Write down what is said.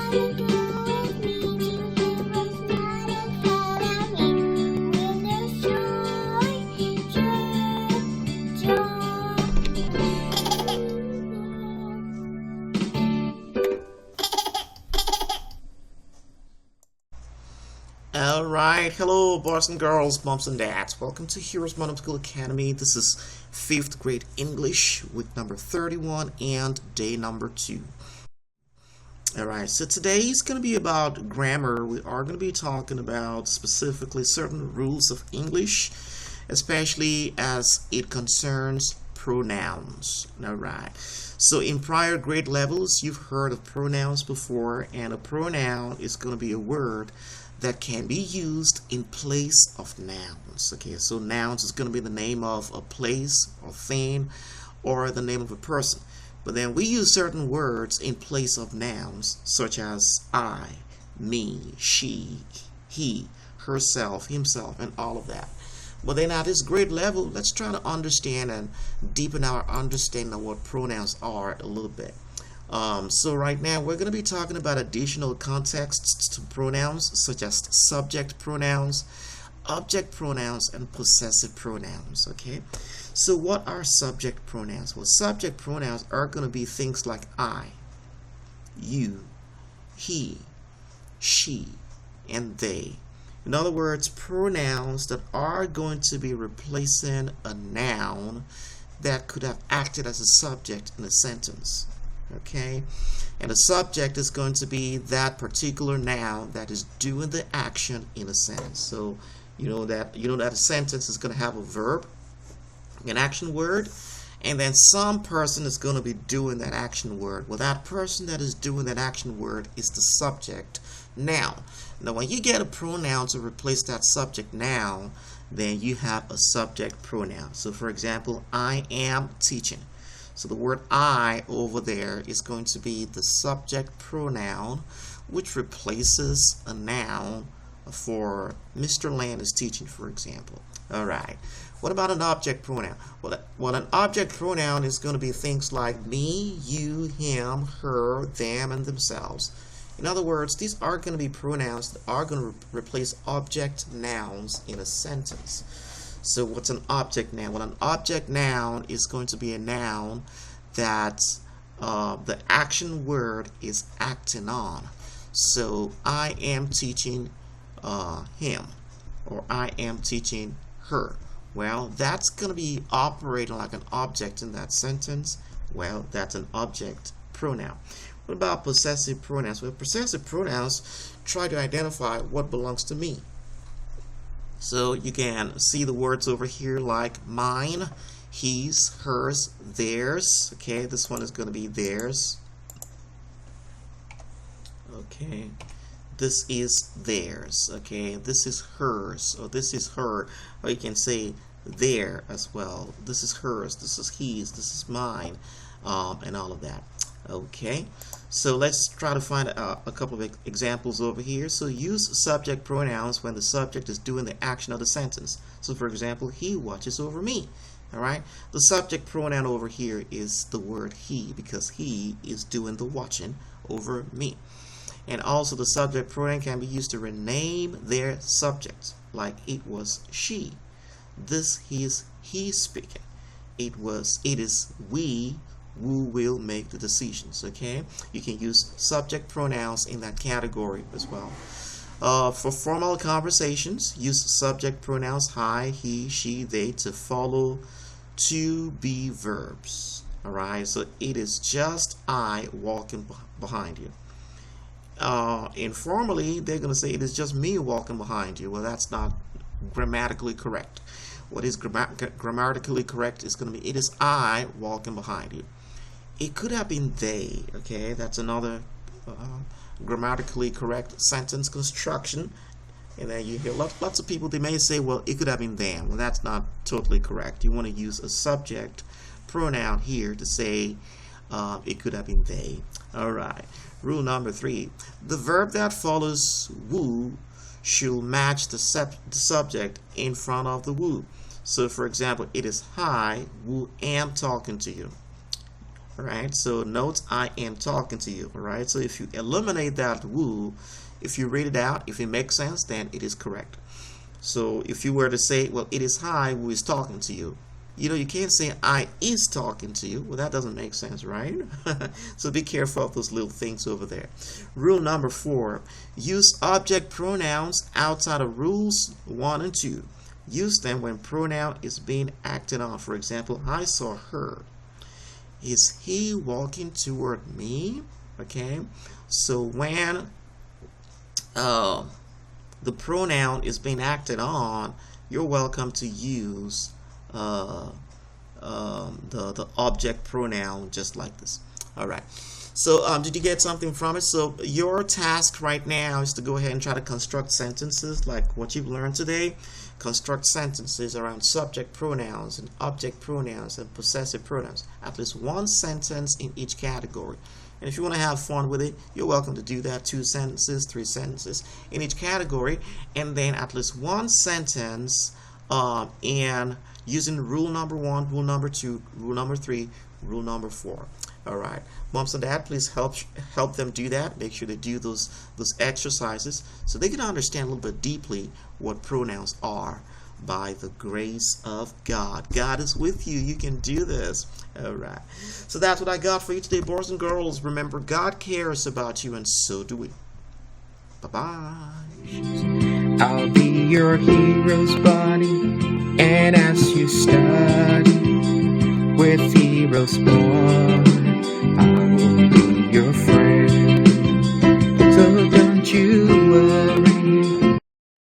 Alright, hello boys and girls, moms and dads. Welcome to HeroesMart Homeschool Academy. This is 5th grade English, week number 31 and day number 2. Alright, so today is going to be about grammar. We are going to be talking about specifically certain rules of English, especially as it concerns pronouns. Alright, so in prior grade levels, you've heard of pronouns before, and a pronoun is going to be a word that can be used in place of nouns. Okay, so nouns is going to be the name of a place or thing or the name of a person. But then we use certain words in place of nouns, such as I, me, she, he, herself, himself, and all of that. But then at this grade level, let's try to understand and deepen our understanding of what pronouns are a little bit. So right now we're going to be talking about additional contexts to pronouns, such as subject pronouns, object pronouns, and possessive pronouns. Okay, so what are subject pronouns? Well, subject pronouns are going to be things like I, you, he, she, and they. In other words, pronouns that are going to be replacing a noun that could have acted as a subject in a sentence. Okay, and the subject is going to be that particular noun that is doing the action in a sentence. So you know that a sentence is going to have a verb, an action word, and then some person is going to be doing that action word. Well, that person that is doing that action word is the subject noun. Now when you get a pronoun to replace that subject noun, then you have a subject pronoun. So for example, I am teaching. So the word I over there is going to be the subject pronoun, which replaces a noun for Mr. Land is teaching, for example. Alright, what about an object pronoun? Well, an object pronoun is going to be things like me, you, him, her, them, and themselves. In other words, these are going to be pronouns that are going to replace object nouns in a sentence. So what's an object noun? Well, an object noun is going to be a noun that the action word is acting on. So I am teaching him, or I am teaching her. Well, that's going to be operating like an object in that sentence. Well, that's an object pronoun. What about possessive pronouns? Well, possessive pronouns try to identify what belongs to me. So you can see the words over here like mine, his, hers, theirs. Okay, this one is going to be theirs. Okay, this is theirs. Okay, this is hers, or this is her, or you can say there as well. This is hers, this is his, this is mine, and all of that. Okay, so let's try to find a couple of examples over here. So use subject pronouns when the subject is doing the action of the sentence. So for example, he watches over me. Alright, the subject pronoun over here is the word he, because he is doing the watching over me. And also the subject pronoun can be used to rename their subject, like it was she. This is he speaking. It is we who will make the decisions. Okay, you can use subject pronouns in that category as well. For formal conversations, use subject pronouns I, he, she, they to follow to be verbs. Alright, so it is just I walking behind you. Informally, they're going to say it is just me walking behind you. Well, that's not grammatically correct. What is grammatically correct is going to be it is I walking behind you. It could have been they. Okay, that's another grammatically correct sentence construction. And then you hear lots of people, they may say, well, it could have been them. Well, that's not totally correct. You want to use a subject pronoun here to say it could have been they. All right. Rule number 3. The verb that follows who should match the subject in front of the who. So, for example, it is I who am talking to you. All right, so note I am talking to you. All right, so if you eliminate that who, if you read it out, if it makes sense, then it is correct. So if you were to say, well, it is I who is talking to you, you can't say I is talking to you. Well, that doesn't make sense, right? So be careful of those little things over there. Rule number 4, use object pronouns outside of rules 1 and 2. Use them when pronoun is being acted on. For example, I saw her. Is he walking toward me? Okay, so when the pronoun is being acted on, you're welcome to use the object pronoun just like this. All right, so did you get something from it? So your task right now is to go ahead and try to construct sentences like what you've learned today. Construct sentences around subject pronouns and object pronouns and possessive pronouns. At least one sentence in each category. And if you want to have fun with it, you're welcome to do that. 2 sentences, 3 sentences in each category, and then at least one sentence and using rule number 1, rule number 2, rule number 3, rule number 4. All right, moms and dad, please help them do that. Make sure they do those exercises so they can understand a little bit deeply what pronouns are. By the grace of God, God is with you. You can do this. All right, so that's what I got for you today, boys and girls. Remember, God cares about you, and so do we. Bye-bye. I'll be your hero's buddy, and as you study with Heroes